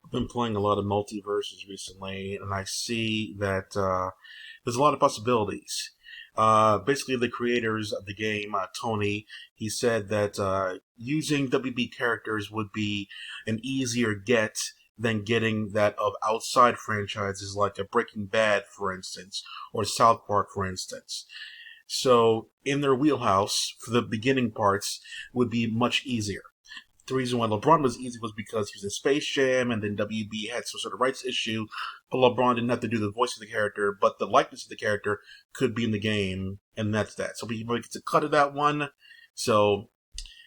I've been playing a lot of Multiversus recently, and I see that there's a lot of possibilities. Basically, the creators of the game, Tony, he said that using WB characters would be an easier get than getting that of outside franchises like a Breaking Bad, for instance, or South Park, for instance. So, in their wheelhouse, for the beginning parts, would be much easier. The reason why LeBron was easy was because he was in Space Jam, and then WB had some sort of rights issue. But LeBron didn't have to do the voice of the character, but the likeness of the character could be in the game, and that's that. So we get to cut of that one. So,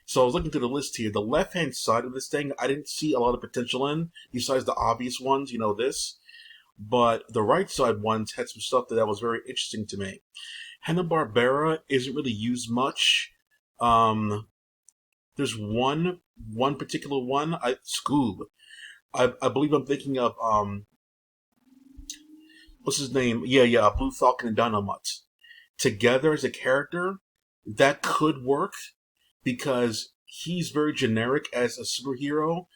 so I was looking through the list here. The left hand side of this thing, I didn't see a lot of potential in, besides the obvious ones, this. But the right side ones had some stuff that was very interesting to me. Hanna-Barbera isn't really used much. Um, there's one particular one, Scoob. I believe I'm thinking of what's his name? Yeah, Blue Falcon and Dynamite together as a character. That could work because he's very generic as a superhero,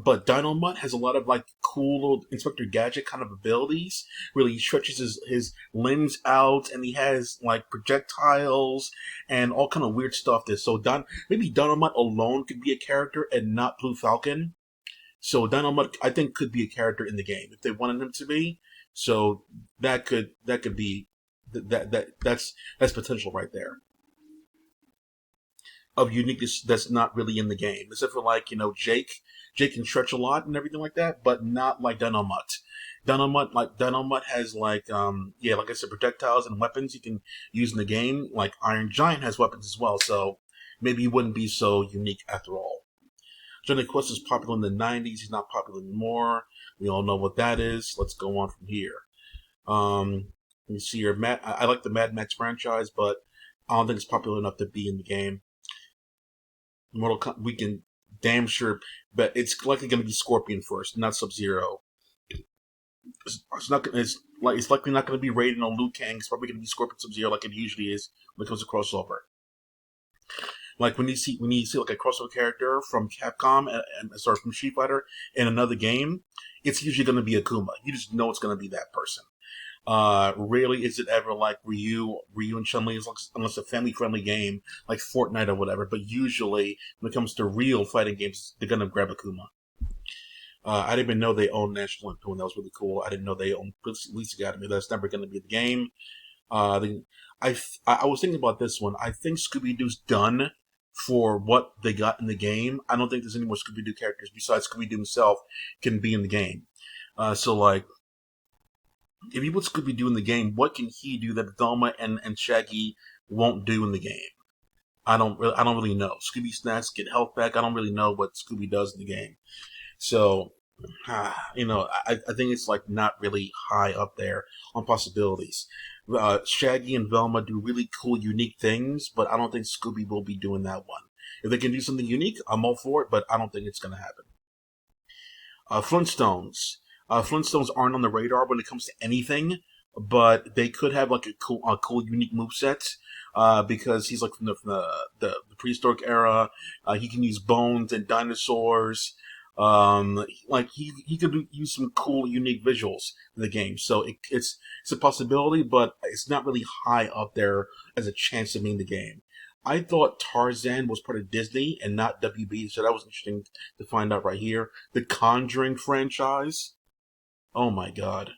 but Dynamite has a lot of like cool little Inspector Gadget kind of abilities. Really, he stretches his limbs out, and he has like projectiles and all kind of weird stuff. There, so maybe Dynamite alone could be a character and not Blue Falcon. So Dynamite, I think, could be a character in the game if they wanted him to be. So that could be that's potential right there of uniqueness that's not really in the game, except for like Jake. Jake can stretch a lot and everything like that, but not like Dynamite. Dynamite has like yeah, like I said, projectiles and weapons you can use in the game. Like Iron Giant has weapons as well, so maybe he wouldn't be so unique after all. Johnny Quest was popular in the '90s. He's not popular anymore. We all know what that is. Let's go on from here. Let me see here. I like the Mad Max franchise, but I don't think it's popular enough to be in the game. We can damn sure, but it's likely going to be Scorpion first, not Sub Zero. It's not. It's likely not going to be rated on Liu Kang. It's probably going to be Scorpion Sub Zero, like it usually is when it comes to crossover. Like when you see like a crossover character from Capcom and sorry from Street Fighter in another game, it's usually going to be Akuma. You just know it's going to be that person. Rarely is it ever like Ryu and Chun Li, unless a family friendly game like Fortnite or whatever. But usually, when it comes to real fighting games, they're gonna grab Akuma. I didn't even know they owned National Lampoon. That was really cool. I didn't know they owned Police Academy. That's never going to be the game. The, I was thinking about this one. I think Scooby Doo's done for what they got in the game. I don't think there's any more Scooby Doo characters besides Scooby Doo himself can be in the game. So like, if you put Scooby Doo in the game, what can he do that Velma and Shaggy won't do in the game? I don't really know. Scooby snacks get health back. I don't really know what Scooby does in the game. So, I think it's like not really high up there on possibilities. Shaggy and Velma do really cool, unique things, but I don't think Scooby will be doing that one. If they can do something unique, I'm all for it, but I don't think it's going to happen. Flintstones. Flintstones aren't on the radar when it comes to anything, but they could have like a cool, unique moveset. Because he's like from the prehistoric era. He can use bones and dinosaurs. Like he could use some cool, unique visuals in the game. So it's a possibility, but it's not really high up there as a chance to be in the game. I thought Tarzan was part of Disney and not WB, so that was interesting to find out right here. The Conjuring franchise. Oh my god.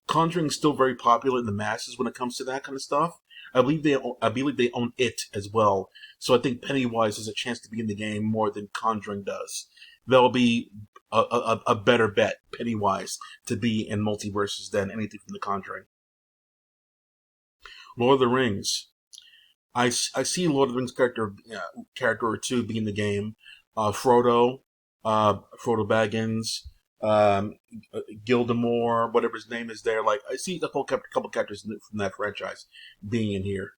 Conjuring is still very popular in the masses when it comes to that kind of stuff. I believe they own it as well. So I think Pennywise has a chance to be in the game more than Conjuring does. That'll be a better bet, Pennywise, to be in Multiversus than anything from the Conjuring. Lord of the Rings. I see Lord of the Rings character or two be in the game. Frodo, Frodo Baggins, um, Gildemore, whatever his name is there. Like I see a couple characters from that franchise being in here.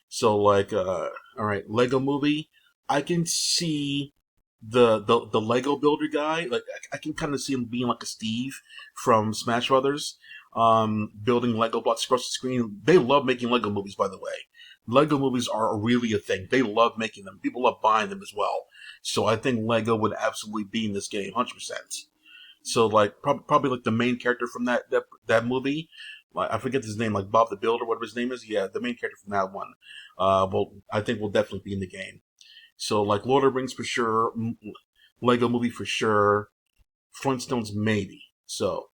So like, all right, Lego Movie. I can see the Lego Builder guy. Like I can kind of see him being like a Steve from Smash Brothers, building Lego blocks across the screen. They love making Lego movies, by the way. Lego movies are really a thing. They love making them. People love buying them as well. So I think Lego would absolutely be in this game, 100%. So like probably like the main character from that movie, like I forget his name, like Bob the Builder, whatever his name is. Yeah, the main character from that one. Well, I think will definitely be in the game. So like Lord of the Rings for sure, Lego Movie for sure, Flintstones maybe. So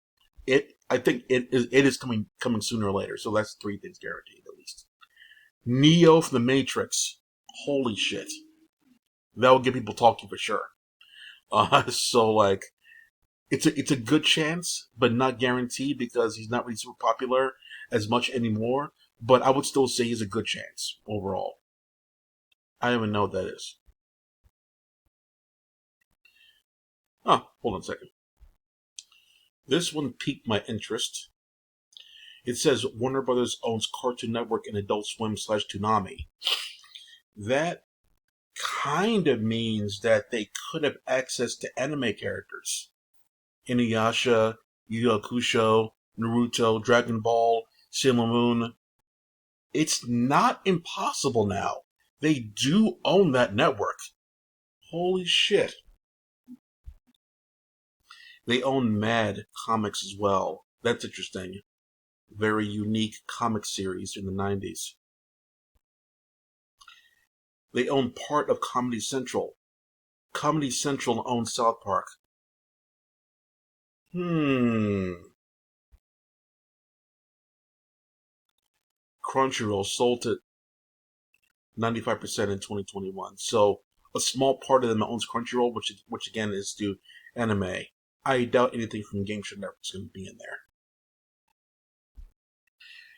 I think it is coming sooner or later. So that's three things guaranteed at least. Neo from the Matrix, holy shit, that will get people talking for sure. So like it's a good chance, but not guaranteed because he's not really super popular as much anymore. But I would still say he's a good chance overall. I don't even know what that is. Oh, hold on a second. This one piqued my interest. It says Warner Brothers owns Cartoon Network and Adult Swim / Toonami. That kind of means that they could have access to anime characters. Inuyasha, Yu Yu Hakusho, Naruto, Dragon Ball, Sailor Moon. It's not impossible now. They do own that network. Holy shit. They own Mad Comics as well. That's interesting. Very unique comic series in the 90s. They own part of Comedy Central. Comedy Central owns South Park. Crunchyroll sold to 95% in 2021. So a small part of them owns Crunchyroll, which again is to anime. I doubt anything from Game Show Network is going to be in there.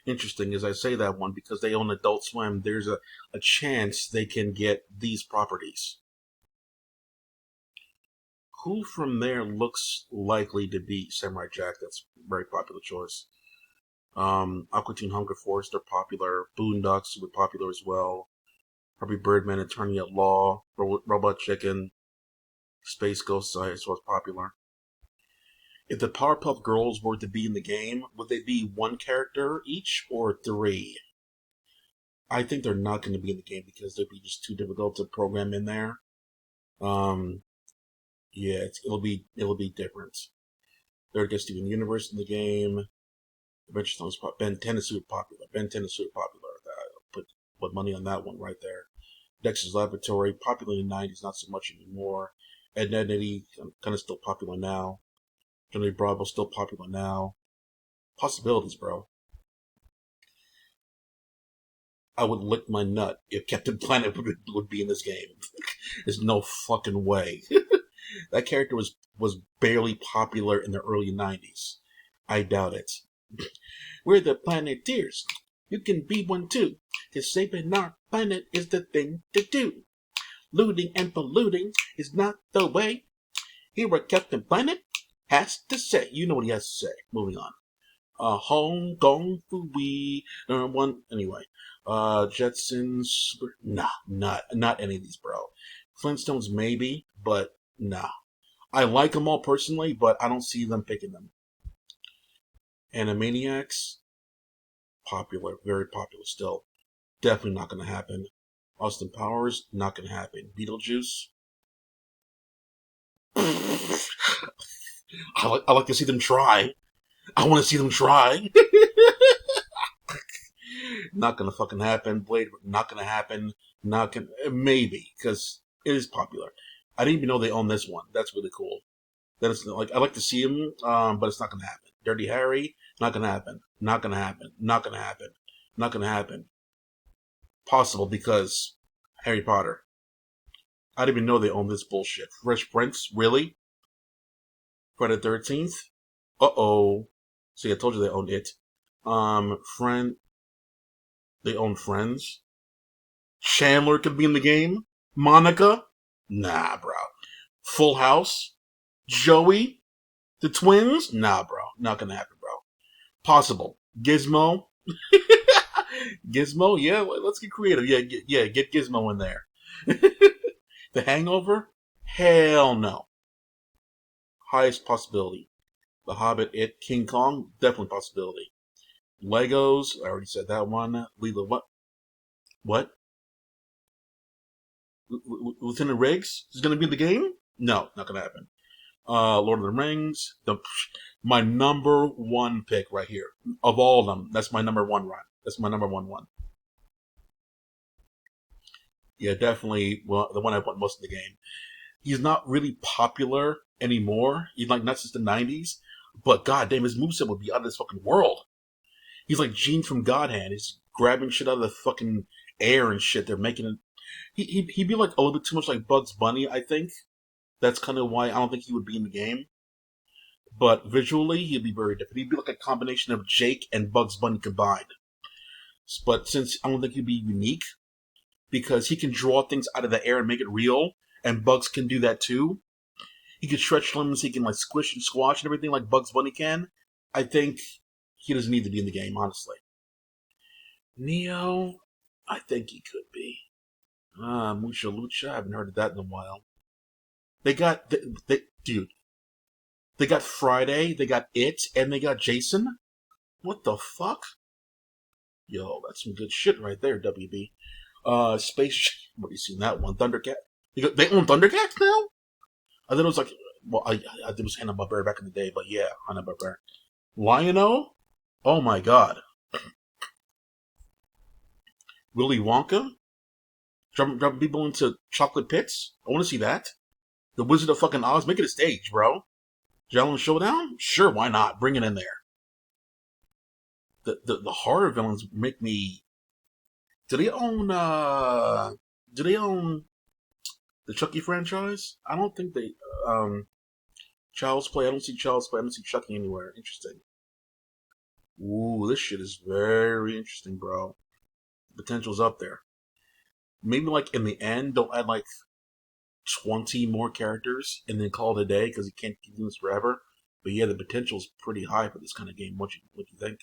Interesting as I say that one because they own Adult Swim. There's a chance they can get these properties. Who from there looks likely to be Samurai Jack? That's a very popular choice. Aqua Teen Hunger Force, they're popular. Boondocks, super popular as well. Probably Birdman, Attorney at Law, Robot Chicken, Space Ghost Science was popular. If the Powerpuff Girls were to be in the game, would they be one character each or three? I think they're not going to be in the game because they'd be just too difficult to program in there. Um, yeah, it'll be different. They're against Steven Universe in the game. Adventure Stone's Ben 10 is super popular. Ben 10 is super popular. Put money on that one right there. Dexter's Laboratory, popular in the 90s, not so much anymore. Ed, Ed, Eddie, kind of still popular now. Johnny Bravo, still popular now. Possibilities, bro. I would lick my nut if Captain Planet would be in this game. There's no fucking way. That character was barely popular in the early 90s. I doubt it. We're the Planeteers. You can be one too. Cause saving our planet is the thing to do. Looting and polluting is not the way. Here what Captain Planet has to say. You know what he has to say. Moving on. Hong Kong Fooey. One anyway. Jetsons. Nah, not any of these, bro. Flintstones maybe, but nah. I like them all personally, but I don't see them picking them. Animaniacs, popular, very popular still. Definitely not going to happen. Austin Powers, not going to happen. Beetlejuice. I like to see them try. I want to see them try. Not going to fucking happen. Blade, not going to happen. Not going maybe, because it is popular. I didn't even know they own this one. That's really cool. That is like I like to see him, but it's not going to happen. Dirty Harry, not going to happen. Not going to happen. Not going to happen. Not going to happen. Possible because Harry Potter. I didn't even know they own this bullshit. Fresh Prince, really? Friday the 13th? Uh-oh. See, I told you they owned it. They own Friends. Chandler could be in the game. Monica? Nah, bro. Full House? Joey? The twins? Nah, bro. Not gonna happen, bro. Possible. Gizmo? Gizmo? Yeah, let's get creative. Yeah, get Gizmo in there. The Hangover? Hell no. Highest possibility. The Hobbit, It, King Kong? Definitely possibility. Legos? I already said that one. Lila, what? What? Lieutenant Riggs is going to be in the game? No, not going to happen. Lord of the Rings. My number one pick right here of all of them. That's my number one run. That's my number one. Yeah, definitely. Well, the one I put most of the game. He's not really popular anymore. He's like not since the '90s, but goddamn, his moveset would be out of this fucking world. He's like Gene from God Hand. He's grabbing shit out of the fucking air and shit. They're making it. He'd be like a little bit too much like Bugs Bunny. I think that's kind of why I don't think he would be in the game. But visually, he'd be very different. He'd be like a combination of Jake and Bugs Bunny combined. But since I don't think he'd be unique, because he can draw things out of the air and make it real, and Bugs can do that too. He can stretch limbs, he can like squish and squash and everything like Bugs Bunny can. I think he doesn't need to be in the game, honestly. Neo, I think he could be. Mucha Lucha, I haven't heard of that in a while. Dude, they got Friday, they got It, and they got Jason? What the fuck? Yo, that's some good shit right there, WB. Space. What, you seen that one? Thundercat. They own Thundercats now. I thought it was like, well, I think it was Hanna-Barbera back in the day, but yeah, Hanna-Barbera. Lion-O? Oh my god. Willy Wonka? Dropping people into chocolate pits? I want to see that. The Wizard of fucking Oz? Make it a stage, bro. Jalen Showdown? Sure, why not? Bring it in there. The horror villains make me. Do they own the Chucky franchise? I don't think they Child's Play. I don't see Child's Play. I don't see Chucky anywhere. Interesting. Ooh, this shit is very interesting, bro. The potential's up there. Maybe like in the end they'll add like 20 more characters and then call it a day because you can't keep doing this forever. But yeah, the potential's pretty high for this kind of game. What you think?